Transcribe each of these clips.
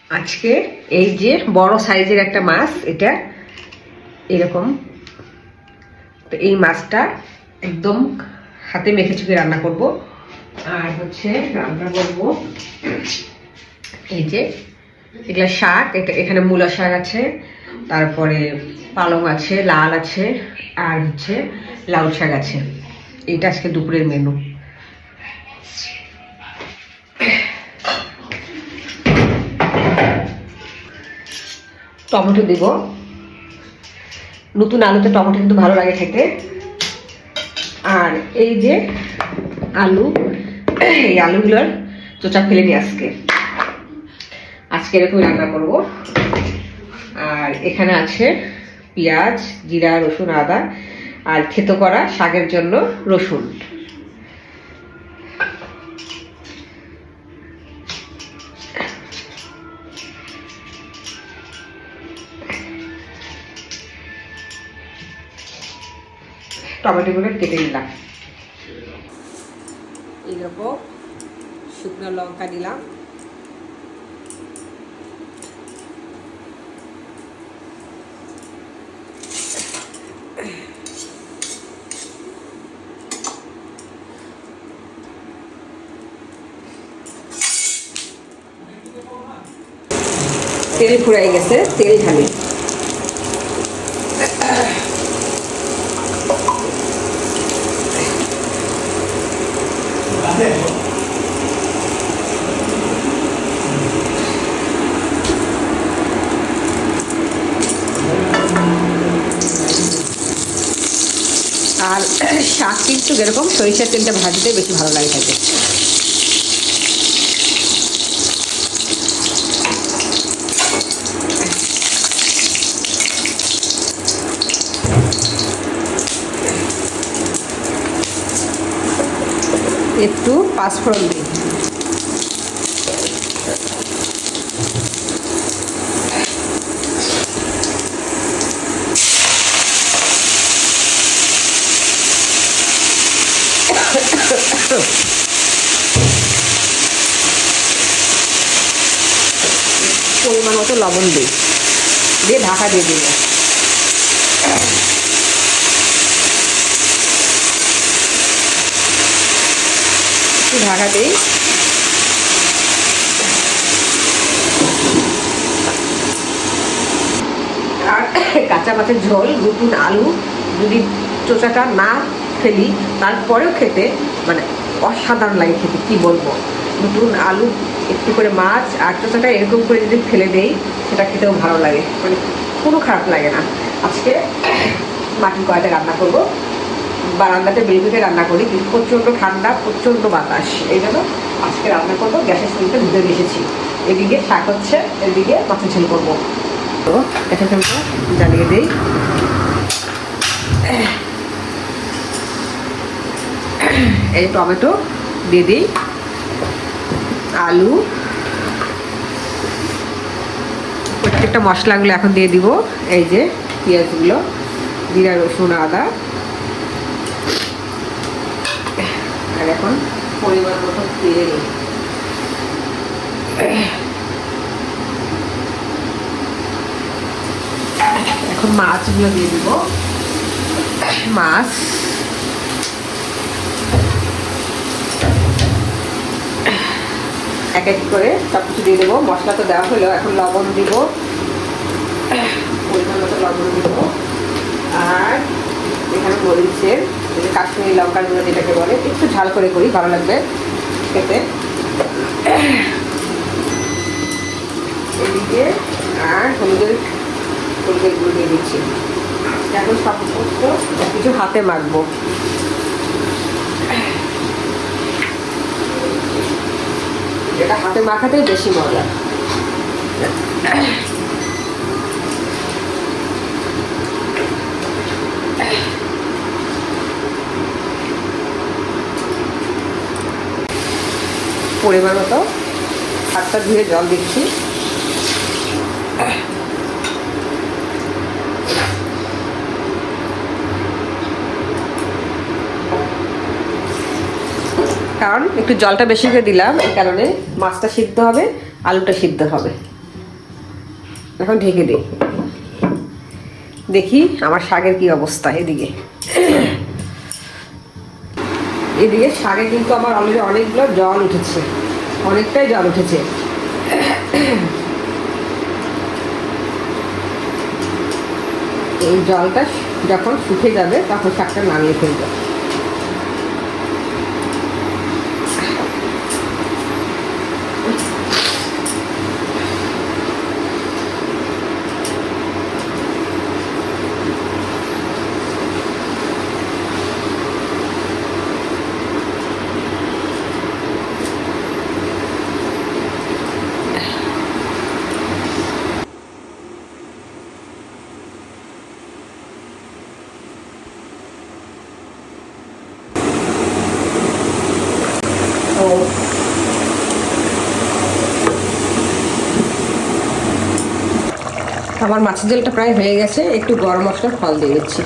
আজকে এই যে বড় সাইজের একটা মাছ, এটা এরকম। তো এই মাছটা একদম হাতে মেখে চুকে রান্না করব। আর হচ্ছে রান্না করব এই যে এগুলা শাক, এটা এখানে মূলা শাক আছে, তারপরে পালং আছে, লাল আছে, আর হচ্ছে লাউ শাক আছে। এটা আজকে দুপুরের মেনু। টমেটো দিব, নতুন আলুতে টমেটো কিন্তু ভালো লাগে খেতে। আর এই যে আলু, এই আলুগুলোর চোচা ফেলে নিই আজকে এরকম রান্না করব। আর এখানে আছে পেঁয়াজ, জিরা, রসুন, আদা, আর থেতো করা শাকের জন্য রসুন। টমেটোগুলো কেটে নিলাম, এরকম শুকনো লঙ্কা দিলাম, তেল ফুরাই গেছে, তেল ঢালি। আর শাক কিন্তু এরকম সরিষার তেলটা ভাজতে বেশি ভালো লাগে খেতে। একটু পাঁচফোড়ন দিই, পরিমাণ মতো লবণ দিই, দিয়ে ঢাকা দিয়ে দিব। একটু ঢাকা দিই। আর কাঁচা মাছের ঝোল, নতুন আলু যদি চোচাটা না ফেলি তারপরেও খেতে মানে অসাধারণ লাগে খেতে, কি বলবো। নতুন আলু, একটু করে মাছ আর চোচাটা এরকম করে যদি ফেলে দেই সেটা খেতেও ভালো লাগে, মানে কোনো খারাপ লাগে না। আজকে মাটির কড়াইতে রান্না করবো, বারান্দাতে বেরিয়ে রান্না করি, কিন্তু প্রচণ্ড ঠান্ডা, প্রচণ্ড বাতাস, এই জন্য আজকে রান্না করবো। গ্যাসের সিলিন্ডার ধুতে এসেছি, এদিকে শাক হচ্ছে, এদিকে মাছের ঝোল করবো। তো গ্যাসের সিলিন্ডার জ্বালিয়ে দিই। এই টমেটো দিয়ে দিই, আলু, প্রত্যেকটা মশলাগুলো এখন দিয়ে দিব। এই যে পেঁয়াজগুলো, জিরা, রসুন, আদা, আর এখন পরিমাণ মতো তেল। এখন মাছগুলো দিয়ে দিব। মাছ এক এক করে সব কিছু দিয়ে দেবো। মশলা তো দেওয়া হলো, এখন লবণ দিব, পরিমাণ মতো লবণ দিব। আর এখানে মরিচের কাশ্মীরি লঙ্কার গুঁড়ো যেটাকে বলে, একটু ঝাল করে করি, ভালো লাগবে খেতে। এদিকে আর হলুদের গুঁড়ো দিয়ে দিচ্ছি। এখন সব কিছু হাতে মাখবো। এটা হাতে মাখাতেই বেশি মজা। পরিমাণ মতো হাতটা ধুয়ে জল দিচ্ছি। কারণ একটু জলটা বেশি করে দিলাম, এই কারণে মাছটা সিদ্ধ হবে, আলুটা সিদ্ধ হবে। এখন ঢেকে দিই, দেখি আমার শাকের কি অবস্থা। এদিকে শাকে কিন্তু আমার অলরেডি অনেকগুলো জল উঠেছে, অনেকটাই জল উঠেছে। এই জলটা যখন শুকে যাবে তখন শাকটা নামিয়ে ফেলবো। আমার মাছের ঝোলটা প্রায় হয়ে গেছে, একটু গরম মশলার ফল দিয়ে দিচ্ছি,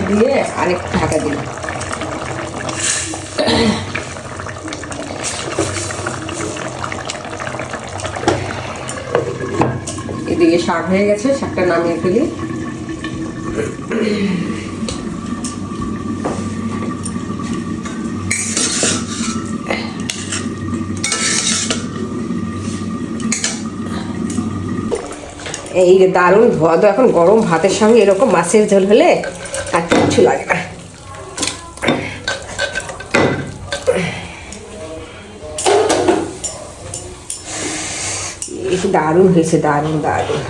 দিয়ে আরেকটু ঢাকা দিই। এদিকে শাক হয়ে গেছে, শাকটা নামিয়ে ফেলি। এই দারুণ ধোয়া, এখন গরম ভাতের সঙ্গে এরকম মাছের ঝোল হলে আর কিচ্ছু লাগে না। দারুণ হয়েছে, দারুণ দারুণ।